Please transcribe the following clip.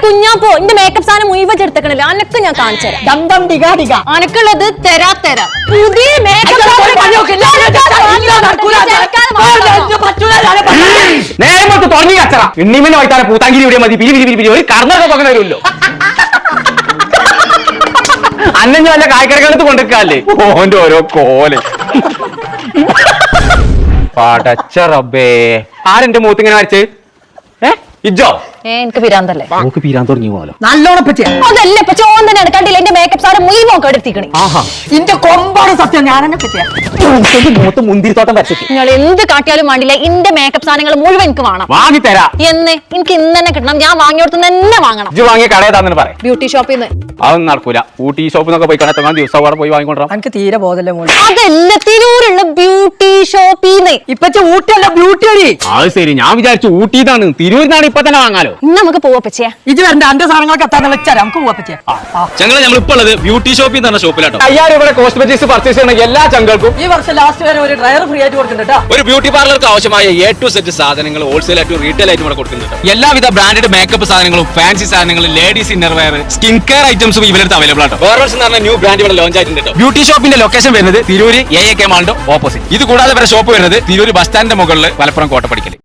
കുഞ്ഞാപ്പോ എന്റെ മേക്കപ്പ് സാധനം മുഴുവൻ എടുത്തക്കണില്ല അനക്ക് ഞാൻ കാണിച്ചുതരാം അനക്കുള്ളത് തരാ പുതിയ മേക്കപ്പ് നേരം തുടങ്ങി കച്ചറ എണ്ണിമനെ വൈത്താലെ പൂത്താങ്കിരി ഇവിടെ മതി പിരി ഒരു കർണൊക്കെ പകരം വരുമല്ലോ. അന്നെ വല്ല കായ്ക്കരക്കകത്ത് കൊണ്ടിരിക്കാല്ലേ ഓന്റെ ഓരോ കോല്. പടച്ച റബ്ബേ ആരെന്റെ മൂത്ത് ഇങ്ങനെ വരച്ച് ഇജ്ജോ? എനിക്ക് പിരാന്തല്ലേ നമുക്ക് പീരാൻ തുടങ്ങി പോലോ നല്ലോണം പറ്റിയ അതല്ല ഇപ്പൊ ചോൻ തന്നെയാണ് കണ്ടില്ല എന്റെ മേക്കപ്പ് സാധനം മുഴുവൻ എടുത്തിക്കണേ. ഇന്റെ കൊമ്പാണ് സത്യം ഞാൻ എന്നെ പറ്റിയ മൂത്ത് മുന്തിരിത്തോട്ടം വരച്ചിട്ട് നിങ്ങൾ എന്ത് കാട്ടിയാലും വേണ്ടില്ല എന്റെ മേക്കപ്പ് സാധനങ്ങൾ മുഴുവൻ എനിക്ക് വേണം. വാങ്ങിത്തരാ എന്ന് എനിക്ക് ഇന്ന് തന്നെ കിട്ടണം. ഞാൻ വാങ്ങിയോടത്ത് തന്നെ വാങ്ങണം. ഇജ്ജ് വാങ്ങിയ കടയതാന്ന് പറയാം. ബ്യൂട്ടി ഷോപ്പിൽ നിന്ന് അതൊന്നും നടക്കൂല. ഊട്ടി ഷോപ്പിൽ നിന്നൊക്കെ പോയി കണത്താൻ ദിവസം അവിടെ പോയി വാങ്ങിക്കൊണ്ടാ. എനിക്ക് തീരെ ബോധല്ലേ മോളെ. അതല്ല തിരൂരുള്ള ബ്യൂട്ടി ഷോപ്പിന്ന്. ഇപ്പച്ച ഊട്ടിയല്ല ബ്യൂട്ടി അടി. അത് ശരി ഞാൻ വിചാരിച്ചു ഊട്ടിന്നാണ്. തിരൂരിന്നാണ് ഇപ്പൊ തന്നെ വാങ്ങാലോ. നമുക്ക് പോവാ പച്ചയാ. ഇത് വരണ്ട എന്റെ സാധനങ്ങളൊക്കെ എത്താൻ വെച്ചാൽ നമുക്ക് പോവാ പറ്റിയ. ഞങ്ങൾ നമ്മളിപ്പോ ഉള്ളത് ബ്യൂട്ടി ഷോപ്പിൽ തന്നെ ഷോപ്പിലാട്ടോ. 5000 രൂപയുടെ കോസ്മെറ്റിക്സ് പർച്ചേസ് ചെയ്യുന്ന എല്ലാ ചങ്ങൾക്കും ഈ വർഷം ലാസ്റ്റ് വരെ ഒരു ഡ്രയർ ഫ്രീ ആയിട്ട് കൊടുക്കുന്നുണ്ട്. ഒരു ബ്യൂട്ടി പാർലർക്ക് ആവശ്യമായ A to Z സാധനങ്ങൾ ഹോൾസെയിൽ ആയിട്ടും റീറ്റെയിൽ ആയിട്ടും ഇവിടെ കൊടുക്കുന്നുണ്ട്. എല്ലാവിധ ബ്രാൻഡഡ് മേക്കപ്പ് സാധനങ്ങളും ഫാൻസി സാധനങ്ങളും ladies inner wear skin care ഐറ്റംസും ഇവരുടെ അവൈലബിൾ ആട്ടോ. വേർവൽസ് എന്ന് പറഞ്ഞ ന്യൂ ബ്രാൻഡ് ഇവിടെ ലോഞ്ച് ആയിട്ടുണ്ട്. ബ്യൂട്ടി ഷോപ്പിന്റെ ലൊക്കേഷൻ വരുന്നത് തിരൂര് AAK മാളിന്റെ ഓപ്പോസിറ്റ്. ഇത് കൂടാതെ വരെ ഷോപ്പ് വരുന്നത് തിരൂര് ബസ് സ്റ്റാൻഡിന്റെ മുകളിൽ മലപ്പുറം കോട്ടപ്പടിക്കൽ.